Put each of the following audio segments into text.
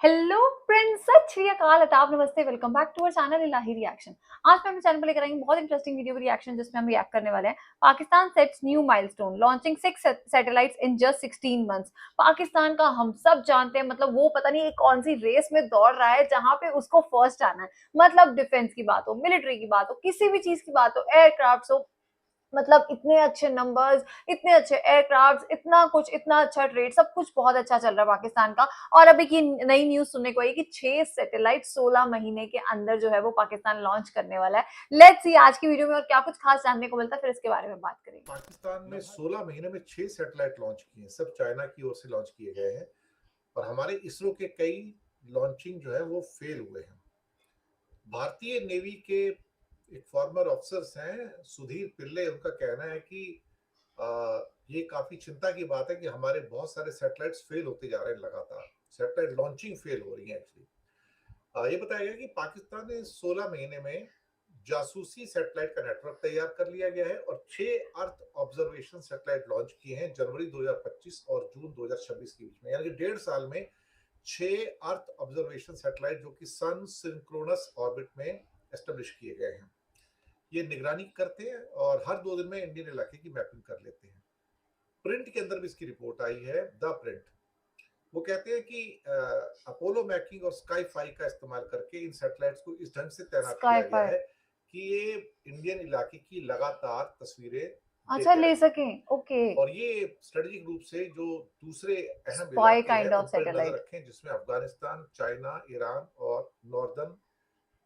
Hello friends, सत श्री अकाल, आदाब, नमस्ते, welcome back to our channel Ilahi reaction. आज मैं अपने चैनल पर लेकर आई हूं बहुत इंटरेस्टिंग वीडियो रिएक्शन जिसमें हम रिएक्ट करने वाले हैं। Pakistan sets new milestone, launching 6 satellites in just 16 months. Pakistan का हम सब जानते हैं, मतलब वो पता नहीं कौन सी रेस में दौड़ रहा है जहां पे उसको फर्स्ट आना है। मतलब डिफेंस की बात हो, मिलिट्री की बात हो, किसी भी चीज की बात हो, एयरक्राफ्ट हो, मतलब इतने अच्छे नंबर्स, इतने अच्छे एयरक्राफ्ट, इतना कुछ, इतना अच्छा ट्रेड, सब कुछ बहुत अच्छा चल रहा है पाकिस्तान का। और अभी की नई न्यूज सुनने को आई कि 6 सैटेलाइट 16 महीने के अंदर जो है वो पाकिस्तान लॉन्च करने वाला है। लेट्स सी आज की वीडियो में और क्या कुछ खास जानने को मिलता है, फिर इसके बारे में बात करेंगे। पाकिस्तान ने 16 महीने में 6 सैटेलाइट लॉन्च किए हैं। सब चाइना की ओर से लॉन्च किए गए हैं और हमारे इसरो के कई लॉन्चिंग जो है वो फेल हुए हैं। भारतीय नेवी के एक फॉर्मर ऑफिसर्स हैं, सुधीर पिल्ले, उनका कहना है कि ये काफी चिंता की बात है कि हमारे बहुत सारे सैटेलाइट्स फेल होते जा रहे हैं। लगातार सैटेलाइट लॉन्चिंग फेल हो रही है। एक्चुअली ये बताया गया कि पाकिस्तान ने 16 महीने में जासूसी सैटेलाइट का नेटवर्क तैयार कर लिया गया है और 6 अर्थ ऑब्जर्वेशन सैटेलाइट लॉन्च किए हैं जनवरी 2025 और जून 2026 के बीच में, यानी कि 1.5 साल में 6 अर्थ ऑब्जर्वेशन सैटेलाइट जो कि सन सिंक्रोनस ऑर्बिट में एस्टेब्लिश किए गए हैं। ये निगरानी करते हैं और हर 2 दिन में इंडियन इलाके की मैपिंग कर लेते हैं। प्रिंट के अंदर भी इसकी रिपोर्ट आई है, द प्रिंट। वो कहते हैं कि अपोलो मैकिंग और स्काई फाई का इस्तेमाल करके इन सैटेलाइट्स को इस ढंग से तैनात स्काई किया गया फाई, है कि ये इंडियन इलाके की लगातार तस्वीरें अच्छा देते ले रहें सकें, ओके। और ये स्ट्रेटेजिक रूप से जो दूसरे अहम स्पाई इलाके हैं काइंड ऑफ उन पर नजर सैटेलाइट। रखें, जिसमें अफगानिस्तान, चाइना, ईरान और नॉर्दर्न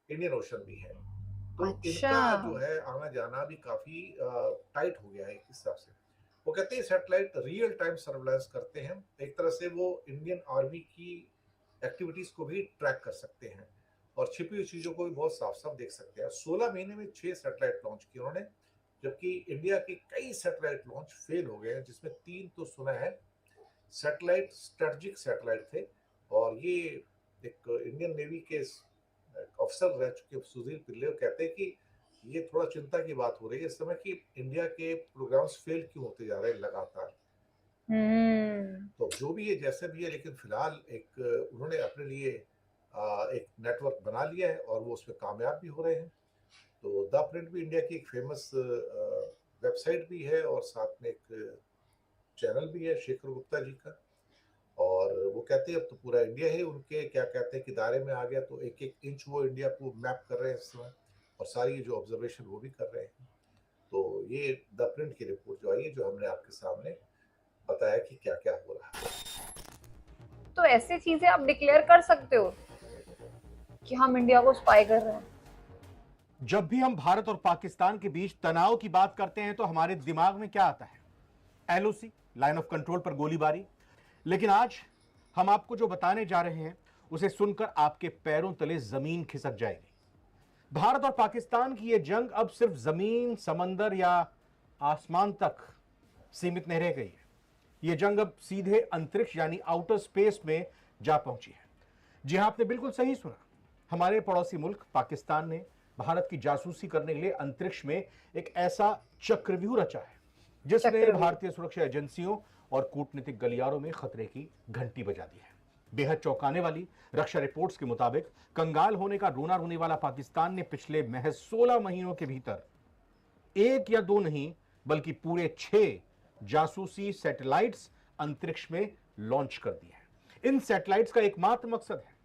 इंडियन ओशन भी है। तो अच्छा। इनका जो है आना जाना भी काफी टाइट हो गया है इस हिसाब से। वो कहते हैं सैटेलाइट रियल टाइम सर्वेलेंस करते हैं। एक तरह से वो इंडियन आर्मी की एक्टिविटीज को भी ट्रैक कर सकते हैं और छिपी हुई चीजों को भी बहुत साफ साफ देख सकते हैं। 16 महीने में 6 सैटेलाइट लॉन्च किए उन्होंने, जबकि इंडिया के कई सैटेलाइट लॉन्च फेल हो गए हैं, जिसमें 3 तो सुना है सैटेलाइट स्ट्रेटजिक सैटेलाइट थे। और ये एक इंडियन नेवी के अफसर रह चुके सुधीर पिल्ले कहते हैं कि ये थोड़ा चिंता की बात हो रही है इस समय कि इंडिया के प्रोग्राम्स फेल क्यों होते जा रहे हैं लगातार। हम्म। तो जो भी है जैसे भी है, लेकिन फिलहाल एक उन्होंने अपने लिए एक नेटवर्क बना लिया है और वो उसमें कामयाब भी हो रहे हैं। तो द प्रिंट भी इंडिया की एक फेमस वेबसाइट भी है और साथ में एक चैनल भी है शेखर गुप्ता जी का। और वो कहते हैं अब तो पूरा इंडिया ही उनके क्या कहते हैं कि दायरे में आ गया, तो एक एक इंच वो इंडिया को मैप कर रहे हैं इस समय और सारी जो ऑब्जर्वेशन वो भी कर रहे हैं। तो ये द प्रिंट की रिपोर्ट जो आई है, जो हमने आपके सामने बताया कि क्या क्या हो रहा है। तो ऐसी चीजें आप डिक्लेयर कर सकते हो कि हम इंडिया को स्पाई कर रहे हैं। जब भी हम भारत और पाकिस्तान के बीच तनाव की बात करते हैं तो हमारे दिमाग में क्या आता है? एलओसी, लाइन ऑफ कंट्रोल पर गोलीबारी। लेकिन आज हम आपको जो बताने जा रहे हैं उसे सुनकर आपके पैरों तले जमीन खिसक जाएगी। भारत और पाकिस्तान की यह जंग अब सिर्फ जमीन, समंदर या आसमान तक सीमित नहीं रह गई है। यह जंग अब सीधे अंतरिक्ष यानी आउटर स्पेस में जा पहुंची है। जी हां, आपने बिल्कुल सही सुना। हमारे पड़ोसी मुल्क पाकिस्तान ने भारत की जासूसी करने के लिए अंतरिक्ष में एक ऐसा चक्रव्यूह रचा है जिसने चक्रव्यूह। भारतीय सुरक्षा एजेंसियों और कूटनीतिक गलियारों में खतरे की घंटी बजा दी है। बेहद चौंकाने वाली रक्षा रिपोर्ट्स के मुताबिक कंगाल होने का रोना रोने वाला पाकिस्तान ने पिछले महज 16 महीनों के भीतर एक या दो नहीं बल्कि पूरे 6 जासूसी सैटेलाइट्स अंतरिक्ष में लॉन्च कर दिए हैं। इन सैटेलाइट्स का एकमात्र मकसद है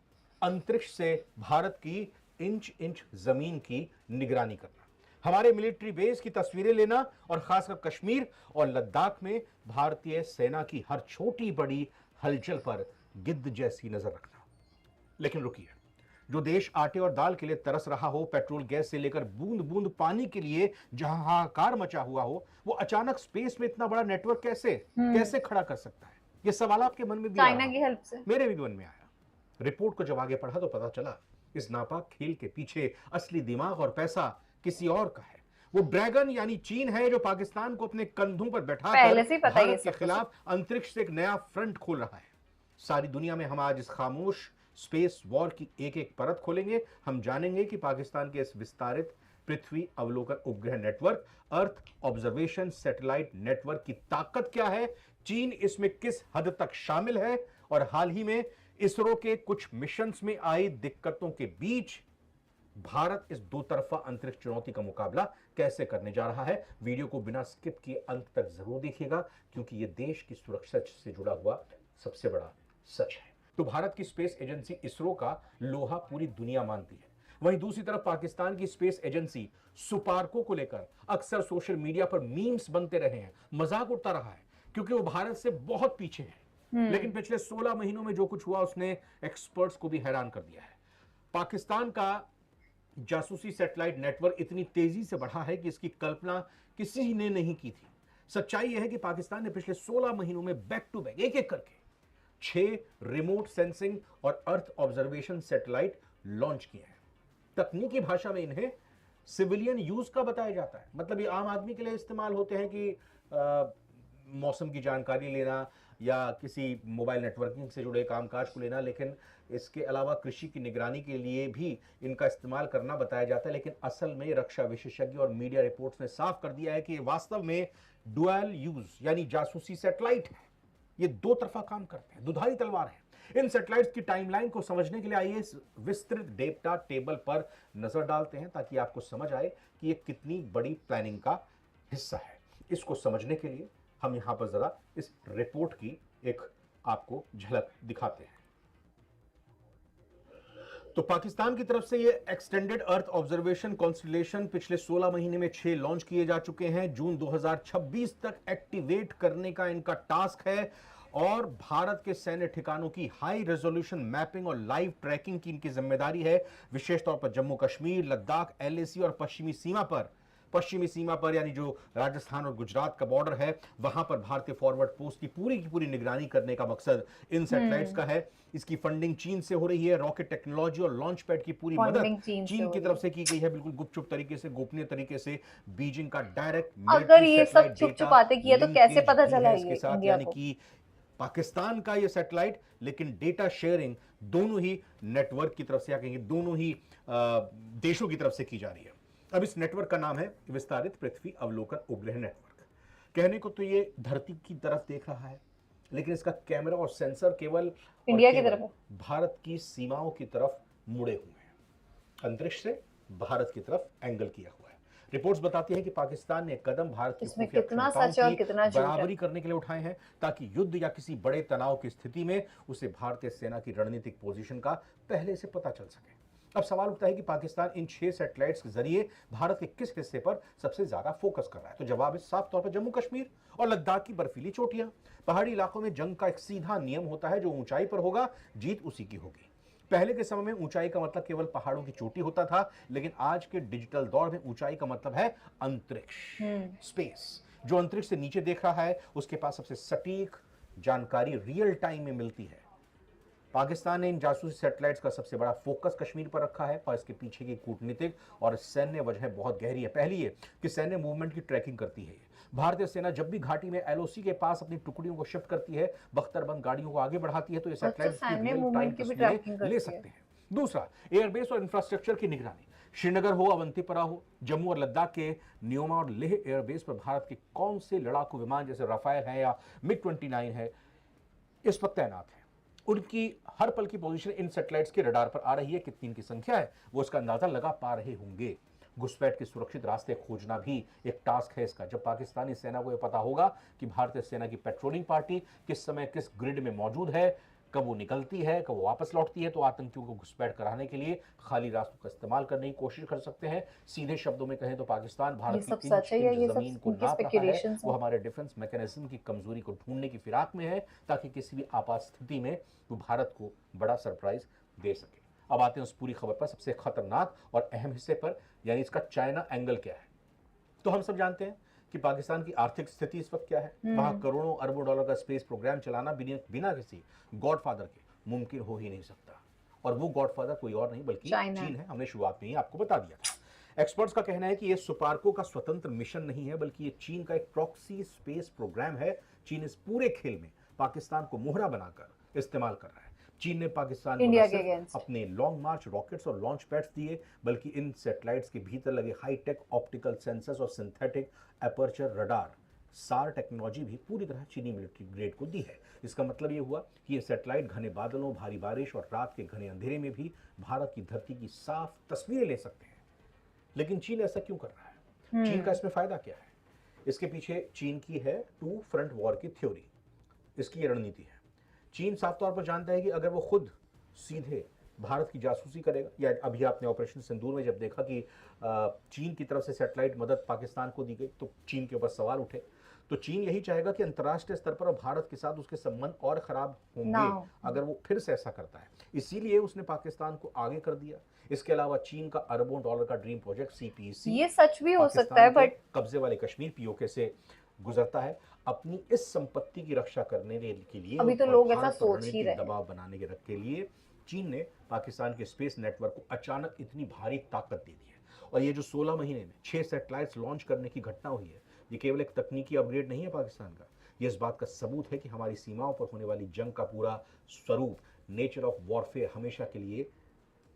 अंतरिक्ष से भारत की इंच इंच जमीन की निगरानी करना, हमारे मिलिट्री बेस की तस्वीरें लेना और खासकर कश्मीर और लद्दाख में भारतीय सेना की हर छोटी बड़ी हलचल पर गिद्ध जैसी नजर रखना। लेकिन रुकिए, जो देश आटे और दाल के लिए तरस रहा हो, पेट्रोल गैस से लेकर बूंद बूंद पानी के लिए जहां हाहाकार मचा हुआ हो, वो अचानक स्पेस में इतना बड़ा नेटवर्क कैसे कैसे खड़ा कर सकता है? ये सवाल आपके मन में भी आ चाइना रहा की होगा, हेल्प से। मेरे भी मन में आया। रिपोर्ट को जब आगे पढ़ा तो पता चला इस नापाक खेल के पीछे असली दिमाग और पैसा किसी और का है। वो ड्रैगन यानी चीन है जो पाकिस्तान को अपने कंधों पर बैठाकर पहले से ही पता है ये भारत के सब तो सब। खिलाफ अंतरिक्ष से एक नया फ्रंट खोल रहा है। सारी दुनिया में हम आज इस खामोश स्पेस वॉर की एक एक परत खोलेंगे। हम जानेंगे कि पाकिस्तान के इस विस्तारित पृथ्वी अवलोकन उपग्रह network, earth observation satellite network की ताकत क्या है, चीन इसमें किस हद तक शामिल है और हाल ही में इसरो के कुछ मिशंस में आई दिक्कतों के बीच भारत इस दो तरफा अंतरिक्ष चुनौती का मुकाबला कैसे करने जा रहा है। वीडियो को बिना स्किप किए अंत तक जरूर देखिएगा, क्योंकि यह देश की सुरक्षा से जुड़ा हुआ सबसे बड़ा सच है। तो भारत की स्पेस एजेंसी इसरो का लोहा पूरी दुनिया मानती है। वहीं दूसरी तरफ पाकिस्तान की स्पेस एजेंसी सुपार्को को लेकर अक्सर सोशल मीडिया पर मीम्स बनते रहे हैं, मजाक उड़ता रहा है, क्योंकि वो भारत से बहुत पीछे है। लेकिन पिछले 16 महीनों में जो कुछ हुआ उसने एक्सपर्ट्स को भी हैरान कर दिया है। पाकिस्तान का जासूसी सैटेलाइट नेटवर्क इतनी तेजी से बढ़ा है कि इसकी कल्पना किसी ने नहीं की थी। सच्चाई यह है कि पाकिस्तान ने पिछले 16 महीनों में बैक टू बैक एक एक करके 6 रिमोट सेंसिंग और अर्थ ऑब्जर्वेशन सैटेलाइट लॉन्च किए हैं। तकनीकी भाषा में इन्हें सिविलियन यूज का बताया जाता है, मतलब ये आम आदमी के लिए इस्तेमाल होते हैं कि मौसम की जानकारी लेना या किसी मोबाइल नेटवर्किंग से जुड़े कामकाज को लेना, लेकिन इसके अलावा कृषि की निगरानी के लिए भी इनका इस्तेमाल करना बताया जाता है। लेकिन असल में रक्षा विशेषज्ञ और मीडिया रिपोर्ट्स ने साफ कर दिया है कि ये वास्तव में डुअल यूज यानी जासूसी सैटेलाइट है। ये दो तरफा काम करते हैं, दुधारी तलवार है। इन सैटेलाइट्स की टाइमलाइन को समझने के लिए आइए इस विस्तृत डेटा टेबल पर नजर डालते हैं, ताकि आपको समझ आए कि ये कितनी बड़ी प्लानिंग का हिस्सा है। इसको समझने के लिए हम यहां पर जरा इस रिपोर्ट की एक आपको झलक दिखाते हैं। तो पाकिस्तान की तरफ से ये एक्सटेंडेड अर्थ ऑब्जर्वेशन कॉन्स्टलेशन पिछले 16 महीने में 6 लॉन्च किए जा चुके हैं। जून 2026 तक एक्टिवेट करने का इनका टास्क है और भारत के सैन्य ठिकानों की हाई रेजोल्यूशन मैपिंग और लाइव ट्रैकिंग की इनकी जिम्मेदारी है। विशेष तौर पर जम्मू कश्मीर, लद्दाख, एलएसी और पश्चिमी सीमा पर यानी जो राजस्थान और गुजरात का बॉर्डर है, वहां पर भारतीय फॉरवर्ड पोस्ट की पूरी निगरानी करने का मकसद इन सैटेलाइट्स का है। इसकी फंडिंग चीन से हो रही है। रॉकेट टेक्नोलॉजी और लॉन्च पैड की पूरी मदद चीन की तरफ से की गई है, बिल्कुल गुपचुप तरीके से, गोपनीय तरीके से। बीजिंग का डायरेक्ट अगर ये सब छुप छुपाते किया तो कैसे पता चला ये इंडिया यानी को? कि पाकिस्तान का ये सैटेलाइट, लेकिन डेटा शेयरिंग दोनों ही नेटवर्क की तरफ से, या कहेंगे दोनों ही देशों की तरफ से की जा रही है। अब इस नेटवर्क का नाम है विस्तारित पृथ्वी अवलोकन उपग्रह नेटवर्क। कहने को तो ये धरती की तरफ देख रहा है, लेकिन इसका कैमरा और सेंसर केवल इंडिया की तरफ है। भारत की सीमाओं की तरफ मुड़े हुए हैं। अंतरिक्ष से भारत की तरफ एंगल किया हुआ है। रिपोर्ट्स बताती हैं कि पाकिस्तान ने कदम भारत की इसमें खुफिया कितना क्षमताओं सच है और की कितना झूठ है। बराबरी करने के लिए उठाए हैं, ताकि युद्ध या किसी बड़े तनाव की स्थिति में उसे भारतीय सेना की रणनीतिक पोजीशन का पहले से पता चल सके। अब सवाल उठता है कि पाकिस्तान इन 6 सैटेलाइट्स के जरिए भारत के किस हिस्से पर सबसे ज्यादा फोकस कर रहा है। तो जवाब है साफ तौर पर जम्मू कश्मीर और लद्दाख की बर्फीली चोटियां। पहाड़ी इलाकों में जंग का एक सीधा नियम होता है, जो ऊंचाई पर होगा जीत उसी की होगी। पहले के समय में ऊंचाई का मतलब केवल पहाड़ों की चोटी होता था, लेकिन आज के डिजिटल दौर में ऊंचाई का मतलब है अंतरिक्ष, स्पेस। जो अंतरिक्ष से नीचे देख रहा है उसके पास सबसे सटीक जानकारी रियल टाइम में मिलती है। पाकिस्तान ने इन जासूसी सैटेलाइट्स का सबसे बड़ा फोकस कश्मीर पर रखा है, और इसके पीछे की कूटनीतिक और सैन्य वजह बहुत गहरी है। पहली है कि सैन्य मूवमेंट की ट्रैकिंग करती है। भारतीय सेना जब भी घाटी में एलओसी के पास अपनी टुकड़ियों को शिफ्ट करती है, बख्तरबंद गाड़ियों को आगे बढ़ाती है, तो ये सैटेलाइट्स सैन्य मूवमेंट की भी ट्रैकिंग ले सकते हैं। दूसरा, एयरबेस और इंफ्रास्ट्रक्चर की निगरानी। श्रीनगर हो, अवंतीपरा हो, जम्मू और लद्दाख के न्योमा और लेह एयरबेस पर भारत के कौन से लड़ाकू विमान जैसे राफेल है या मिग-29 है, इस पर तैनात है। उनकी हर पल की पोजीशन इन सैटेलाइट्स के रडार पर आ रही है। कितनी इनकी संख्या है वो इसका अंदाजा लगा पा रहे होंगे। घुसपैठ के सुरक्षित रास्ते खोजना भी एक टास्क है इसका। जब पाकिस्तानी सेना को यह पता होगा कि भारतीय सेना की पेट्रोलिंग पार्टी किस समय किस ग्रिड में मौजूद है, कब वो निकलती है, कब वो वापस लौटती है, तो आतंकियों को घुसपैठ कराने के लिए खाली रास्तों का इस्तेमाल करने की कोशिश कर सकते हैं। सीधे शब्दों में कहें तो पाकिस्तान भारत की इंच जमीन को नाप रहा है। वो हमारे डिफेंस मैकेनिज्म की कमजोरी को ढूंढने की फिराक में है, ताकि किसी भी आपात स्थिति में वो भारत को बड़ा सरप्राइज दे सके। अब आते हैं उस पूरी खबर पर, सबसे खतरनाक और अहम हिस्से पर, यानी इसका चाइना एंगल क्या है। तो हम सब जानते हैं कि पाकिस्तान की आर्थिक स्थिति इस वक्त क्या है। वहां करोड़ों अरबों डॉलर का स्पेस प्रोग्राम चलाना बिना किसी गॉडफादर के मुमकिन हो ही नहीं सकता। और वो गॉडफादर कोई और नहीं बल्कि चीन है। हमने शुरुआत में ही आपको बता दिया था। एक्सपर्ट्स का कहना है कि ये सुपार्को का स्वतंत्र मिशन नहीं है, बल्कि ये चीन का एक प्रॉक्सी स्पेस प्रोग्राम है। चीन इस पूरे खेल में पाकिस्तान को मोहरा बनाकर इस्तेमाल कर रहा है। चीन ने पाकिस्तान को अपने लॉन्ग मार्च रॉकेट्स और लॉन्च पैड्स दिए, बल्कि इन सैटेलाइट्स के भीतर लगे हाईटेक ऑप्टिकल सेंसर्स और सिंथेटिक एपर्चर रडार सार टेक्नोलॉजी भी पूरी तरह चीनी मिलिट्री ग्रेड को दी है। इसका मतलब ये हुआ कि ये सैटेलाइट घने बादलों, भारी बारिश और रात के घने अंधेरे में भी भारत की धरती की साफ तस्वीरें ले सकते हैं। लेकिन चीन ऐसा क्यों कर रहा है? चीन का इसमें फायदा क्या है? इसके पीछे चीन की है टू फ्रंट वॉर की थ्योरी। इसकी रणनीति है। चीन साफ तौर पर जानता है कि अगर वो खुद सीधे भारत की जासूसी करेगा, या अभी आपने ऑपरेशन सिंदूर में जब देखा कि चीन की तरफ से सैटेलाइट मदद पाकिस्तान को दी गई तो चीन के ऊपर सवाल उठे। तो चीन यही चाहेगा कि अंतर्राष्ट्रीय स्तर पर भारत के साथ उसके संबंध और खराब होंगे अगर वो फिर से ऐसा करता है। इसीलिए उसने पाकिस्तान को आगे कर दिया। इसके अलावा चीन का अरबों डॉलर का ड्रीम प्रोजेक्ट CPEC, ये सच भी हो सकता है, बट कब्जे वाले कश्मीर POK से गुजरता है। अपनी इस संपत्ति की रक्षा करने के लिए अभी तो लोग ऐसा सोच ही रहे हैं। दबाव बनाने के लिए चीन ने पाकिस्तान के स्पेस नेटवर्क को अचानक इतनी भारी ताकत दे दी है। और ये जो 16 महीने में 6 सैटेलाइट्स लॉन्च करने की घटना हुई है, ये केवल एक तकनीकी अपग्रेड नहीं है पाकिस्तान का, ये इस बात का सबूत है कि हमारी सीमाओं पर होने वाली जंग का पूरा स्वरूप, नेचर ऑफ वॉरफेयर, हमेशा के लिए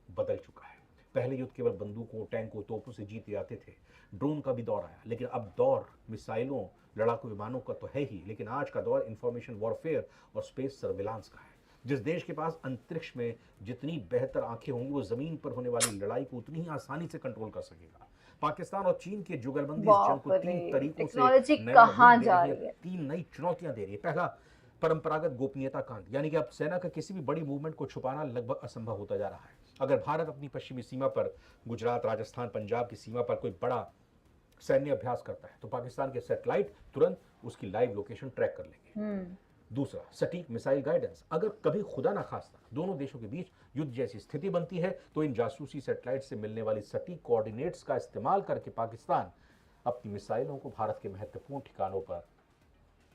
बदल चुका है। पहले युद्ध केवल बंदूकों, टैंकों, तोपों से जीते जाते थे। ड्रोन का भी दौर आया, लेकिन अब दौर मिसाइलों, लड़ाकू विमानों का तो है ही, लेकिन आज का दौर इंफॉर्मेशन वॉरफेयर और स्पेस सर्विलांस का है। जिस देश के पास अंतरिक्ष में जितनी बेहतर आंखें होंगी, वो जमीन पर होने वाली लड़ाई को उतनी ही आसानी से कंट्रोल कर सकेगा। पाकिस्तान और चीन के जुगलबंदी इस जंग को 3 तरीकों से नया रूप दे रही है। 3 नई चुनौतियां दे रही है। पहला, परंपरागत गोपनीयता कांड, यानी कि अब सेना का किसी भी बड़ी मूवमेंट को छुपाना लगभग असंभव होता जा रहा है। अगर भारत अपनी पश्चिमी सीमा पर, गुजरात, राजस्थान, पंजाब की सीमा पर कोई बड़ा सैन्य अभ्यास करता है तो पाकिस्तान के सैटेलाइट तुरंत उसकी लाइव लोकेशन ट्रैक कर लेंगे। दूसरा, सटीक मिसाइल गाइडेंस। अगर कभी खुदा ना खास्ता दोनों देशों के बीच युद्ध जैसी स्थिति बनती है तो इन जासूसी सैटेलाइट से मिलने वाली सटीक कोऑर्डिनेट्स का इस्तेमाल करके पाकिस्तान अपनी मिसाइलों को भारत के महत्वपूर्ण ठिकानों पर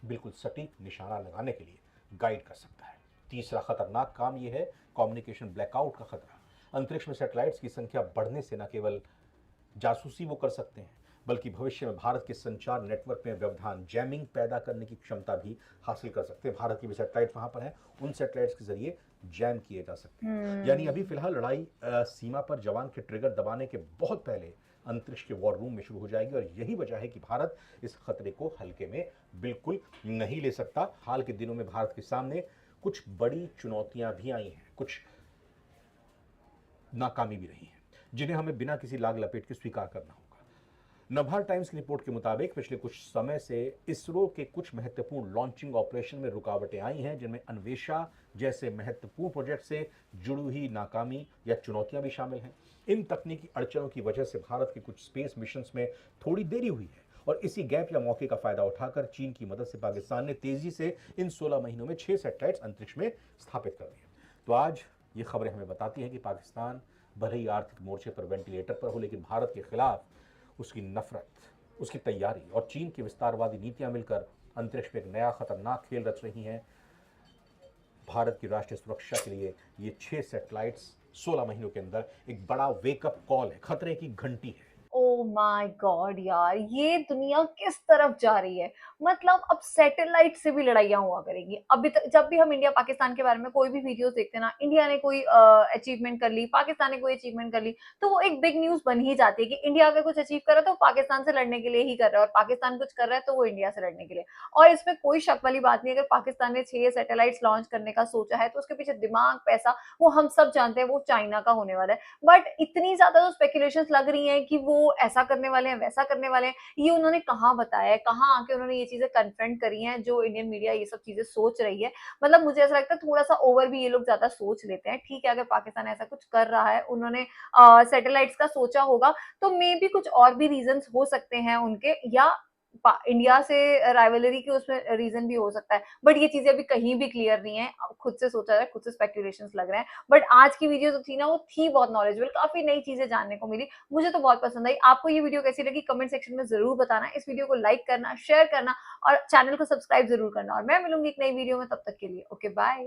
बिल्कुल सटीक निशाना लगाने के लिए गाइड कर सकता है। तीसरा खतरनाक काम यह है कम्युनिकेशन ब्लैकआउट का खतरा। अंतरिक्ष में सैटेलाइट्स की संख्या बढ़ने से न केवल जासूसी वो कर सकते हैं, बल्कि भविष्य में भारत के संचार नेटवर्क में व्यवधान, जैमिंग पैदा करने की क्षमता भी हासिल कर सकते हैं। भारत की भी सैटेलाइट वहां पर है, उन सैटेलाइट्स के जरिए जैम किए जा सकते हैं। यानी अभी फिलहाल लड़ाई सीमा पर जवान के ट्रिगर दबाने के बहुत पहले अंतरिक्ष के वॉर रूम में शुरू हो जाएगी। और यही वजह है कि भारत इस खतरे को हल्के में बिल्कुल नहीं ले सकता। हाल के दिनों में भारत के सामने कुछ बड़ी चुनौतियां भी आई हैं, कुछ नाकामी भी रही हैं, जिन्हें हमें बिना किसी लाग लपेट के स्वीकार करना होगा। नवभारत टाइम्स की रिपोर्ट के मुताबिक पिछले कुछ समय से इसरो के कुछ महत्वपूर्ण लॉन्चिंग ऑपरेशन में रुकावटें आई हैं, जिनमें अन्वेषा जैसे महत्वपूर्ण प्रोजेक्ट से जुड़ी हुई नाकामी या चुनौतियां भी शामिल हैं। इन तकनीकी अड़चनों की वजह से भारत के कुछ स्पेस मिशंस में थोड़ी देरी हुई है, और इसी गैप या मौके का फायदा उठाकर चीन की मदद से पाकिस्तान ने तेजी से इन 16 महीनों में 6 सैटेलाइट्स अंतरिक्ष में स्थापित कर दिए। तो आज ये खबरें हमें बताती हैं कि पाकिस्तान भले ही आर्थिक मोर्चे पर वेंटिलेटर पर हो, लेकिन भारत के खिलाफ उसकी नफरत, उसकी तैयारी और चीन की विस्तारवादी नीतियां मिलकर अंतरिक्ष में एक नया खतरनाक खेल रच रही हैं। भारत की राष्ट्रीय सुरक्षा के लिए ये 6 सैटेलाइट्स 16 महीनों के अंदर एक बड़ा वेकअप कॉल है, खतरे की घंटी है। ओ माय गॉड यार, ये दुनिया किस तरफ जा रही है। मतलब अब सैटेलाइट से भी लड़ाइयां हुआ करेंगी। अभी तक जब भी हम इंडिया पाकिस्तान के बारे में कोई भी वीडियोस देखते हैं ना, इंडिया ने कोई अचीवमेंट कर ली, पाकिस्तान ने कोई अचीवमेंट कर ली, तो वो एक बिग न्यूज बन ही जाती है कि इंडिया अगर कुछ अचीव कर रहा है तो पाकिस्तान से लड़ने के लिए ही कर रहा है, और पाकिस्तान कुछ कर रहा है तो वो इंडिया से लड़ने के लिए। और इसमें कोई शक वाली बात नहीं, अगर पाकिस्तान ने 6 सैटेलाइट्स लॉन्च करने का सोचा है तो उसके पीछे दिमाग, पैसा, वो हम सब जानते हैं वो चाइना का होने वाला है। बट इतनी ज्यादा जो स्पेकुलेशंस लग रही हैं कि वो ऐसा करने वाले हैं, वैसा करने वाले हैं, ये उन्होंने कहाँ बताया है, कहाँ आके उन्होंने ये चीजें कन्फ्रंट करी हैं जो इंडियन मीडिया ये सब चीजें सोच रही है। मतलब मुझे ऐसा लगता है थोड़ा सा ओवर भी ये लोग ज्यादा सोच लेते हैं। ठीक है, अगर पाकिस्तान ऐसा कुछ कर रहा है, उन्होंने सैटेलाइट्स का सोचा होगा, तो मे भी कुछ और भी रीजंस हो सकते हैं उनके, या इंडिया से राइवलरी के उसमें रीजन भी हो सकता है। बट ये चीजें अभी कहीं भी क्लियर नहीं है, खुद से सोचा जाए, खुद से स्पेकुलेशंस लग रहे हैं। बट आज की वीडियो जो थी ना, वो थी बहुत नॉलेजेबल, काफी नई चीजें जानने को मिली, मुझे तो बहुत पसंद आई। आपको ये वीडियो कैसी लगी कमेंट सेक्शन में जरूर बताना। इस वीडियो को लाइक करना, शेयर करना और चैनल को सब्सक्राइब जरूर करना। और मैं मिलूंगी एक नई वीडियो में, तब तक के लिए ओके बाय।